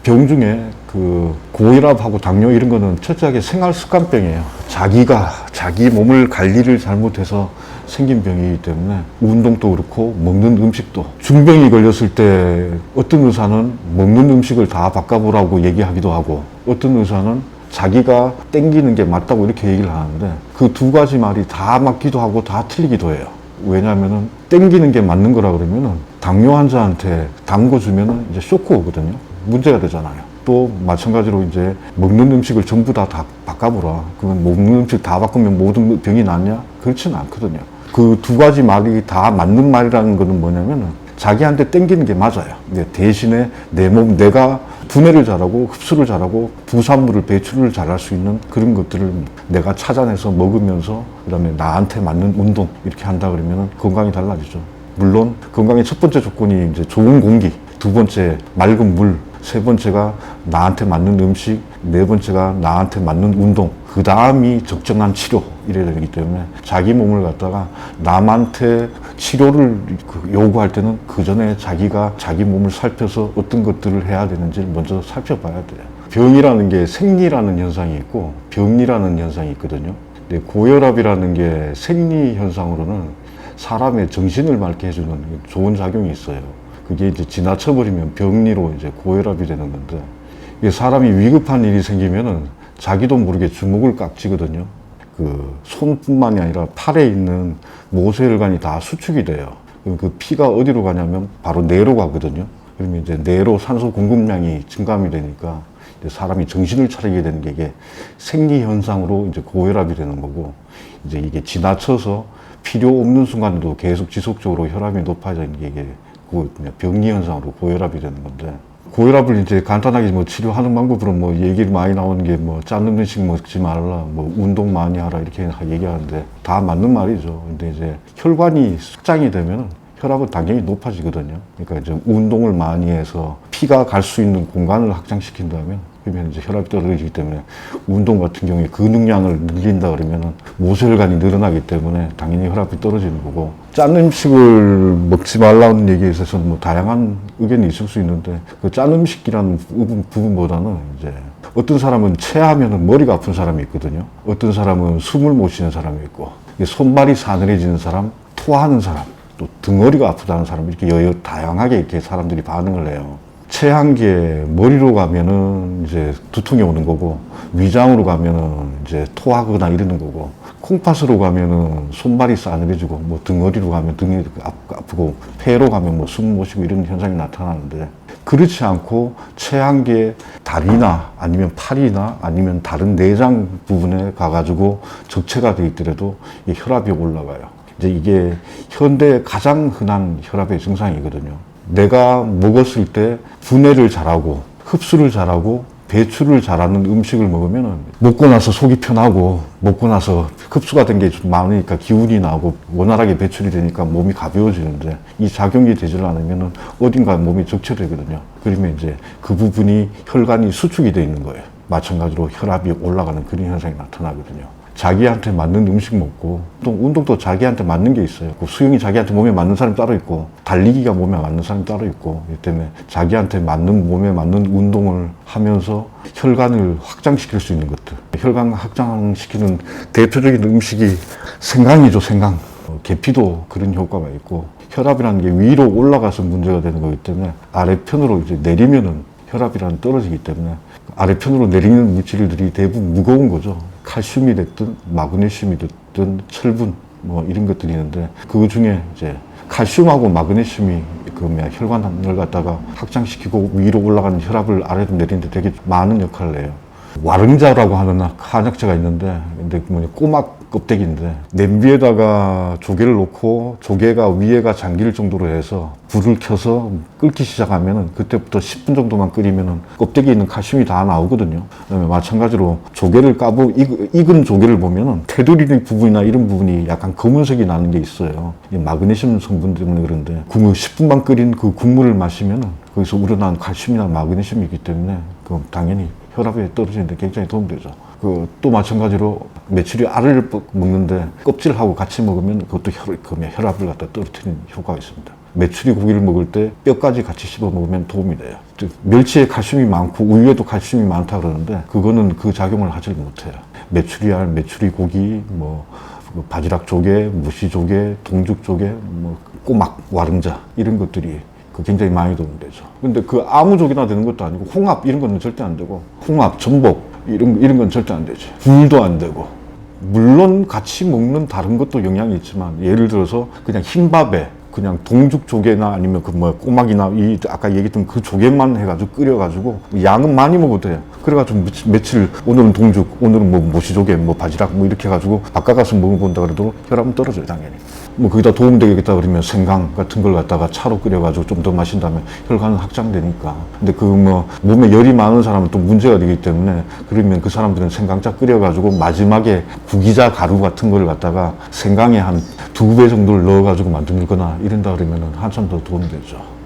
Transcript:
병 중에 그 고혈압하고 당뇨 이런 거는 철저하게 생활 습관병이에요. 자기가 자기 몸을 관리를 잘못해서 생긴 병이기 때문에 운동도 그렇고 먹는 음식도 중병이 걸렸을 때 어떤 의사는 먹는 음식을 다 바꿔보라고 얘기하기도 하고 어떤 의사는 자기가 땡기는 게 맞다고 이렇게 얘기를 하는데 그 두 가지 말이 다 맞기도 하고 다 틀리기도 해요. 왜냐하면은 땡기는 게 맞는 거라 그러면은 당뇨 환자한테 단 거 주면은 이제 쇼크 오거든요. 문제가 되잖아요. 또 마찬가지로 이제 먹는 음식을 전부 다 바꿔보라. 그러면 먹는 음식 다 바꾸면 모든 병이 낫냐? 그렇지는 않거든요. 그 두 가지 말이 다 맞는 말이라는 거는 뭐냐면은 자기한테 땡기는 게 맞아요. 대신에 내 몸, 내가 분해를 잘하고 흡수를 잘하고 부산물을 배출을 잘할 수 있는 그런 것들을 내가 찾아내서 먹으면서 그다음에 나한테 맞는 운동 이렇게 한다 그러면 건강이 달라지죠. 물론 건강의 첫 번째 조건이 이제 좋은 공기, 두 번째 맑은 물, 세 번째가 나한테 맞는 음식, 네 번째가 나한테 맞는 운동, 그 다음이 적정한 치료 이래야 되기 때문에 자기 몸을 갖다가 남한테 치료를 요구할 때는 그 전에 자기가 자기 몸을 살펴서 어떤 것들을 해야 되는지를 먼저 살펴봐야 돼요. 병이라는 게 생리라는 현상이 있고 병이라는 현상이 있거든요. 근데 고혈압이라는 게 생리 현상으로는 사람의 정신을 맑게 해주는 좋은 작용이 있어요. 그게 이제 지나쳐버리면 병리로 이제 고혈압이 되는 건데, 이게 사람이 위급한 일이 생기면은 자기도 모르게 주먹을 깍지거든요. 그 손뿐만이 아니라 팔에 있는 모세혈관이 다 수축이 돼요. 그럼 그 피가 어디로 가냐면 바로 뇌로 가거든요. 그러면 이제 뇌로 산소 공급량이 증감이 되니까 이제 사람이 정신을 차리게 되는 게 이게 생리 현상으로 이제 고혈압이 되는 거고, 이제 이게 지나쳐서 필요 없는 순간에도 계속 지속적으로 혈압이 높아지는 게 이게 병리 현상으로 고혈압이 되는 건데, 고혈압을 이제 간단하게 뭐 치료하는 방법으로 뭐 얘기를 많이 나오는 게 뭐 짠 음식 먹지 말라, 뭐 운동 많이 하라 이렇게 얘기하는데 다 맞는 말이죠. 근데 이제 혈관이 확장이 되면 혈압은 당연히 높아지거든요. 그러니까 이제 운동을 많이 해서 피가 갈 수 있는 공간을 확장시킨다면 그러면 이제 혈압이 떨어지기 때문에 운동 같은 경우에 근육량을 늘린다 그러면은 모세혈관이 늘어나기 때문에 당연히 혈압이 떨어지는 거고, 짠 음식을 먹지 말라는 얘기에 있어서는 뭐 다양한 의견이 있을 수 있는데 그 짠 음식이라는 부분보다는 이제 어떤 사람은 체하면은 머리가 아픈 사람이 있거든요. 어떤 사람은 숨을 못 쉬는 사람이 있고, 손발이 사늘해지는 사람, 토하는 사람, 또 등허리가 아프다는 사람 이렇게 다양하게 이렇게 사람들이 반응을 해요. 체한 게 머리로 가면은 이제 두통이 오는 거고, 위장으로 가면은 이제 토하거나 이러는 거고, 콩팥으로 가면은 손발이 싸늘해지고, 뭐 등허리로 가면 등이 아프고, 폐로 가면 뭐 숨 못 쉬고 이런 현상이 나타나는데, 그렇지 않고 체한 게 다리나 아니면 팔이나 아니면 다른 내장 부분에 가가지고 적체가 돼 있더라도 이 혈압이 올라가요. 이제 이게 현대의 가장 흔한 혈압의 증상이거든요. 내가 먹었을 때 분해를 잘하고 흡수를 잘하고 배출을 잘하는 음식을 먹으면 먹고 나서 속이 편하고 먹고 나서 흡수가 된 게 좀 많으니까 기운이 나고 원활하게 배출이 되니까 몸이 가벼워지는데, 이 작용이 되지 않으면 어딘가 몸이 적체되거든요. 그러면 이제 그 부분이 혈관이 수축이 돼 있는 거예요. 마찬가지로 혈압이 올라가는 그런 현상이 나타나거든요. 자기한테 맞는 음식 먹고, 또 운동도 자기한테 맞는 게 있어요. 그 수영이 자기한테 몸에 맞는 사람이 따로 있고, 달리기가 몸에 맞는 사람이 따로 있고, 이 때문에 자기한테 맞는 몸에 맞는 운동을 하면서 혈관을 확장시킬 수 있는 것들, 혈관 확장시키는 대표적인 음식이 생강이죠. 생강. 계피도 그런 효과가 있고, 혈압이라는 게 위로 올라가서 문제가 되는 거기 때문에 아래편으로 이제 내리면은 혈압이라는 떨어지기 때문에 아래편으로 내리는 물질들이 대부분 무거운 거죠. 칼슘이 됐든 마그네슘이 됐든 철분 뭐 이런 것들이 있는데, 그 중에 이제 칼슘하고 마그네슘이 그 혈관을 갖다가 확장시키고 위로 올라가는 혈압을 아래로 내리는데 되게 많은 역할을 해요. 와릉자라고 하는 한약재가 있는데, 근데 꼬막 껍데기인데 냄비에다가 조개를 넣고 조개가 위에가 잠길 정도로 해서 불을 켜서 끓기 시작하면은 그때부터 10분 정도만 끓이면은 껍데기에 있는 칼슘이 다 나오거든요. 그다음에 마찬가지로 조개를 익은 조개를 보면은 테두리 부분이나 이런 부분이 약간 검은색이 나는 게 있어요. 이 마그네슘 성분 때문에 그런데 10분만 끓인 그 국물을 마시면은 거기서 우러나는 칼슘이나 마그네슘이 있기 때문에 그럼 당연히 혈압이 떨어지는데 굉장히 도움되죠. 또 마찬가지로 메추리 알을 먹는데 껍질하고 같이 먹으면 그것도 혈압을 갖다 떨어뜨리는 효과가 있습니다. 메추리 고기를 먹을 때 뼈까지 같이 씹어 먹으면 도움이 돼요. 즉, 멸치에 칼슘이 많고 우유에도 칼슘이 많다 그러는데 그거는 그 작용을 하질 못해요. 메추리알, 메추리 고기, 뭐 바지락 조개, 무시 조개, 동죽 조개, 뭐 꼬막, 와릉자 이런 것들이 굉장히 많이 도움되죠. 근데 그 아무 조개나 되는 것도 아니고 홍합 이런 거는 절대 안 되고 홍합, 전복 이런 건 절대 안 되지. 굴도 안 되고. 물론 같이 먹는 다른 것도 영향이 있지만 예를 들어서 그냥 흰밥에 그냥 동죽 조개나 아니면 그 뭐 꼬막이나 이 아까 얘기했던 그 조개만 해가지고 끓여가지고 양은 많이 먹어도 돼요. 그래가지고 며칠 오늘은 동죽, 오늘은 뭐 모시조개, 뭐 바지락 뭐 이렇게 해가지고 바꿔가서 먹어본다 그래도 혈압은 떨어져요 당연히. 뭐 거기다 도움되겠다 그러면 생강 같은 걸 갖다가 차로 끓여가지고 좀 더 마신 다음에 혈관은 확장되니까. 근데 그 뭐 몸에 열이 많은 사람은 또 문제가 되기 때문에 그러면 그 사람들은 생강차 끓여가지고 마지막에 구기자 가루 같은 걸 갖다가 생강에 한 2배 정도를 넣어가지고 만들거나 이런다 그러면 한참 더 도움되죠.